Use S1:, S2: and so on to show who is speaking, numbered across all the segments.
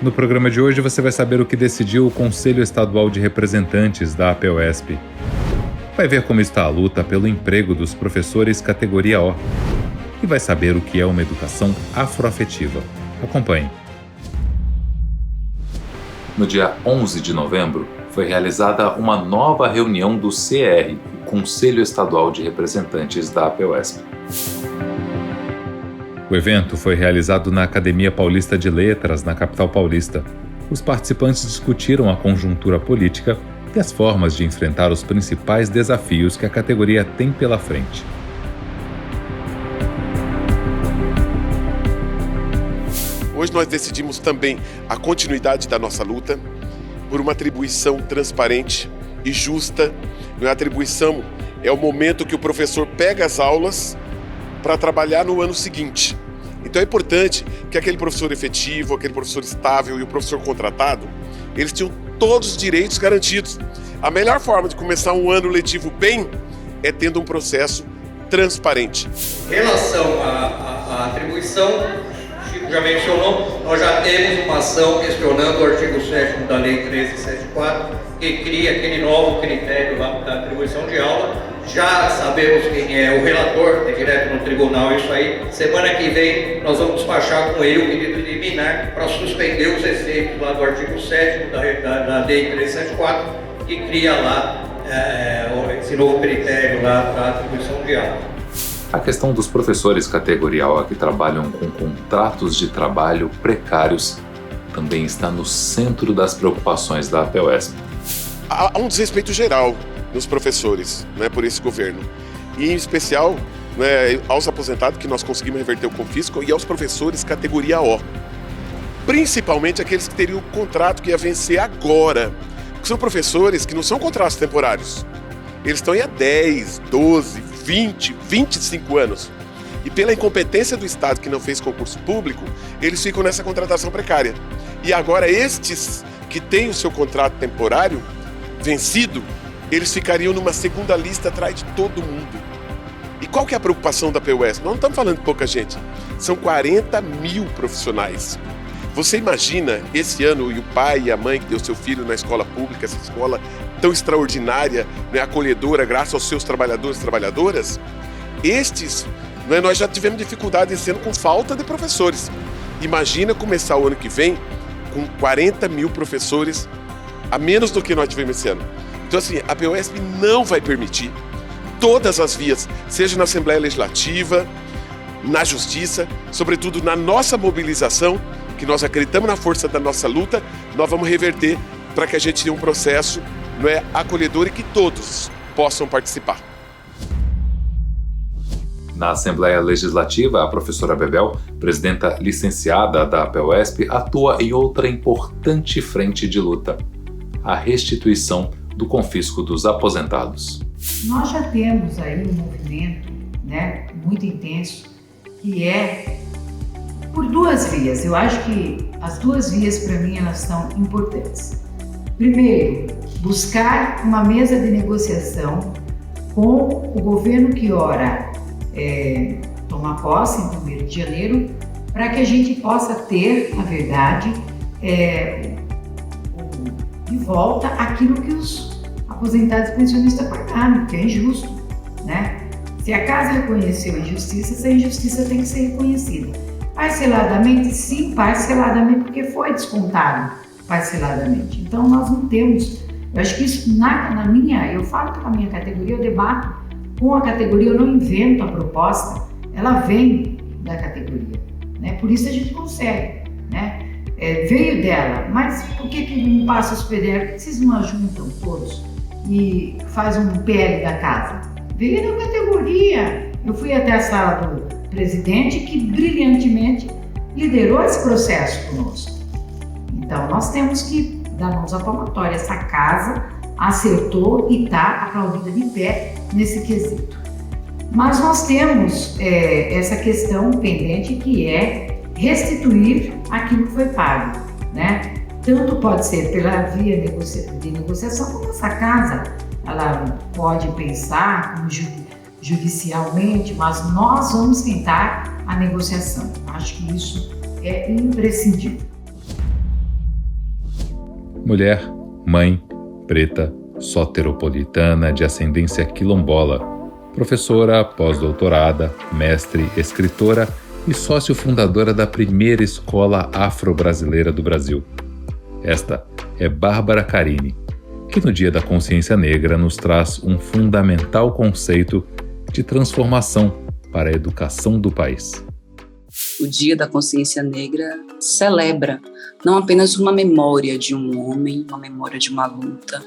S1: No programa de hoje você vai saber o que decidiu o Conselho Estadual de Representantes da APUESP. Vai ver como está a luta pelo emprego dos professores categoria O. E vai saber o que é uma educação afroafetiva. Acompanhe. No dia 11 de novembro, foi realizada uma nova reunião do CER, o Conselho Estadual de Representantes da APUESP. O evento foi realizado na Academia Paulista de Letras, na capital paulista. Os participantes discutiram a conjuntura política e as formas de enfrentar os principais desafios que a categoria tem pela frente.
S2: Hoje nós decidimos também a continuidade da nossa luta por uma atribuição transparente e justa. A atribuição é o momento que o professor pega as aulas para trabalhar no ano seguinte. Então é importante que aquele professor efetivo, aquele professor estável e o professor contratado, eles tenham todos os direitos garantidos. A melhor forma de começar um ano letivo bem é tendo um processo transparente.
S3: Em relação à atribuição, o Chico já mencionou, nós já temos uma ação questionando o artigo 7º da Lei 1374, que cria aquele novo critério lá da atribuição de aula. Já sabemos quem é o relator, é direto no tribunal isso aí. Semana que vem nós vamos despachar com ele o pedido de liminar para suspender os efeitos lá do artigo 7º da Lei 1374, que cria lá esse novo critério lá para atribuição de aula.
S1: A questão dos professores categoria O que trabalham com contratos de trabalho precários também está no centro das preocupações da APUESP.
S2: Há um desrespeito geral nos professores, por esse governo. E em especial aos aposentados, que nós conseguimos reverter o confisco, e aos professores categoria O. Principalmente aqueles que teriam o contrato que ia vencer agora. Porque são professores que não são contratos temporários. Eles estão aí há 10, 12, 20, 25 anos. E pela incompetência do Estado que não fez concurso público, eles ficam nessa contratação precária. E agora estes que têm o seu contrato temporário vencido, eles ficariam numa segunda lista atrás de todo mundo. E qual que é a preocupação da APUESP? Nós não estamos falando de pouca gente. São 40 mil profissionais. Você imagina esse ano e o pai e a mãe que deu seu filho na escola pública, essa escola tão extraordinária, acolhedora, graças aos seus trabalhadores e trabalhadoras? Estes, nós já tivemos dificuldade esse ano com falta de professores. Imagina começar o ano que vem com 40 mil professores a menos do que nós tivemos esse ano. Então, assim, a APUESP não vai permitir todas as vias, seja na Assembleia Legislativa, na Justiça, sobretudo na nossa mobilização, que nós acreditamos na força da nossa luta, nós vamos reverter para que a gente tenha um processo acolhedor e que todos possam participar.
S1: Na Assembleia Legislativa, a professora Bebel, presidenta licenciada da APUESP, atua em outra importante frente de luta: a restituição do confisco dos aposentados.
S4: Nós já temos aí um movimento muito intenso, que é por duas vias. Eu acho que as duas vias, para mim, elas são importantes. Primeiro, buscar uma mesa de negociação com o governo que ora tomar posse em 1º de janeiro, para que a gente possa ter, na verdade, de volta aquilo que os aposentados e pensionistas pagaram, que é injusto, Se a casa reconheceu a injustiça, essa injustiça tem que ser reconhecida. Parceladamente, sim, parceladamente, porque foi descontado parceladamente. Então nós não temos, eu acho que isso eu falo pela minha categoria, eu debato com a categoria, eu não invento a proposta, ela vem da categoria, Por isso a gente consegue, veio dela, mas por que não passa os PDR? Por que vocês não ajuntam todos e fazem um PL da casa? Veio da categoria. Eu fui até a sala do presidente, que brilhantemente liderou esse processo conosco. Então nós temos que dar mãos à palmatória. Essa casa acertou e está aplaudida de pé nesse quesito. Mas nós temos essa questão pendente, que é restituir aquilo que foi pago, Tanto pode ser pela via de negociação, como essa casa, ela pode pensar como judicialmente, mas nós vamos tentar a negociação. Acho que isso é imprescindível.
S1: Mulher, mãe, preta, soteropolitana de ascendência quilombola, professora, pós-doutorada, mestre, escritora e sócio fundadora da primeira escola afro-brasileira do Brasil. Esta é Bárbara Carini, que no Dia da Consciência Negra nos traz um fundamental conceito de transformação para a educação do país.
S5: O Dia da Consciência Negra celebra não apenas uma memória de um homem, uma memória de uma luta,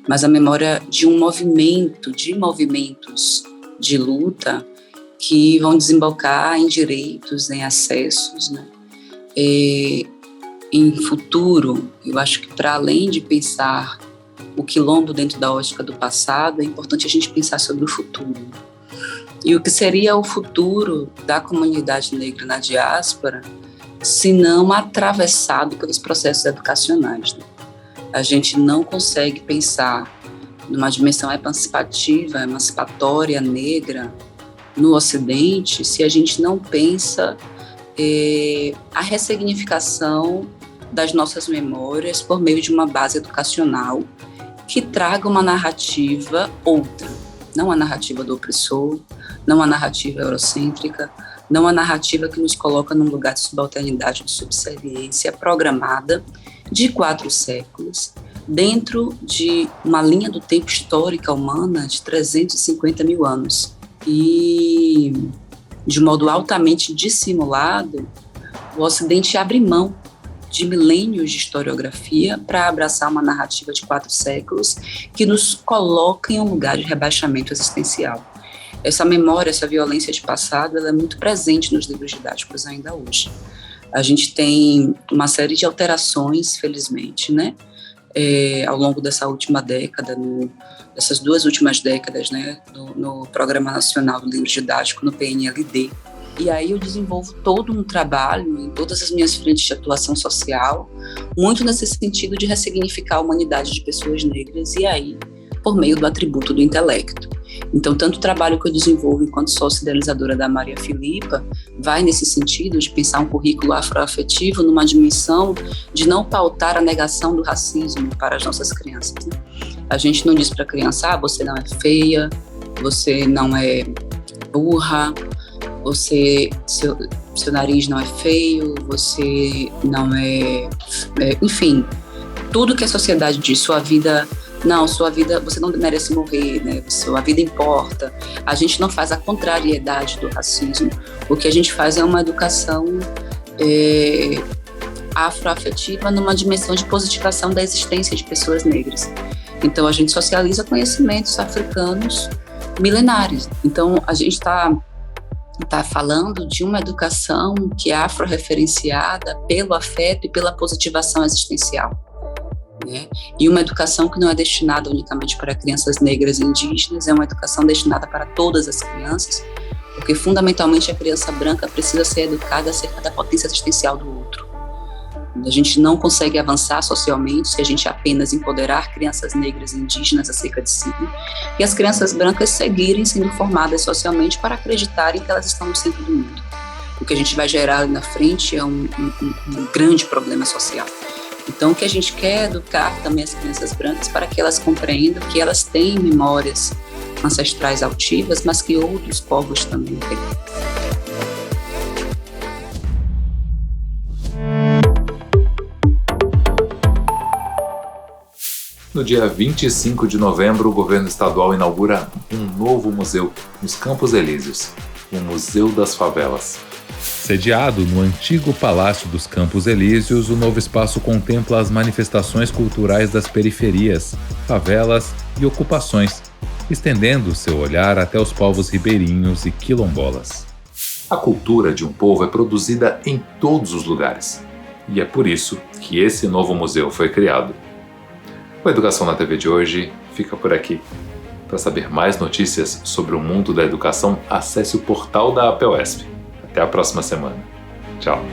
S5: mas a memória de um movimento, de movimentos de luta que vão desembocar em direitos, em acessos, né? Em futuro. Eu acho que, para além de pensar o quilombo dentro da ótica do passado, é importante a gente pensar sobre o futuro. E o que seria o futuro da comunidade negra na diáspora, se não atravessado pelos processos educacionais, né? A gente não consegue pensar numa dimensão emancipativa, emancipatória, negra, no Ocidente, se a gente não pensa a ressignificação das nossas memórias por meio de uma base educacional que traga uma narrativa outra, não a narrativa do opressor, não a narrativa eurocêntrica, não a narrativa que nos coloca num lugar de subalternidade, de subserviência programada de 4 séculos, dentro de uma linha do tempo histórica humana de 350 mil anos. E, de modo altamente dissimulado, o Ocidente abre mão de milênios de historiografia para abraçar uma narrativa de 4 séculos que nos coloca em um lugar de rebaixamento existencial. Essa memória, essa violência de passado, ela é muito presente nos livros didáticos ainda hoje. A gente tem uma série de alterações, felizmente, né? Ao longo dessa última década, dessas 2 últimas décadas, né? No Programa Nacional do Livro Didático, no PNLD. E aí eu desenvolvo todo um trabalho em todas as minhas frentes de atuação social, muito nesse sentido de ressignificar a humanidade de pessoas negras, e aí por meio do atributo do intelecto. Então, tanto o trabalho que eu desenvolvo enquanto sócia idealizadora da Maria Filipa vai nesse sentido de pensar um currículo afroafetivo numa dimensão de não pautar a negação do racismo para as nossas crianças, né? A gente não diz para a criança, você não é feia, você não é burra, seu nariz não é feio, você não enfim, tudo que a sociedade diz, sua vida, você não merece morrer, né? Sua vida importa. A gente não faz a contrariedade do racismo. O que a gente faz é uma educação afroafetiva numa dimensão de positivação da existência de pessoas negras. Então, a gente socializa conhecimentos africanos milenares. Então, a gente está falando de uma educação que é afro-referenciada pelo afeto e pela positivação existencial, né? E uma educação que não é destinada unicamente para crianças negras e indígenas, é uma educação destinada para todas as crianças, porque fundamentalmente a criança branca precisa ser educada acerca da potência existencial do outro. A gente não consegue avançar socialmente se a gente apenas empoderar crianças negras e indígenas acerca de si, e as crianças brancas seguirem sendo formadas socialmente para acreditarem que elas estão no centro do mundo. O que a gente vai gerar ali na frente é um grande problema social. Então, o que a gente quer é educar também as crianças brancas para que elas compreendam que elas têm memórias ancestrais altivas, mas que outros povos também têm.
S1: No dia 25 de novembro, o governo estadual inaugura um novo museu nos Campos Elíseos, o Museu das Favelas. Sediado no antigo Palácio dos Campos Elíseos, o novo espaço contempla as manifestações culturais das periferias, favelas e ocupações, estendendo seu olhar até os povos ribeirinhos e quilombolas. A cultura de um povo é produzida em todos os lugares, e é por isso que esse novo museu foi criado. O Educação na TV de hoje fica por aqui. Para saber mais notícias sobre o mundo da educação, acesse o portal da APUESP. Até a próxima semana. Tchau.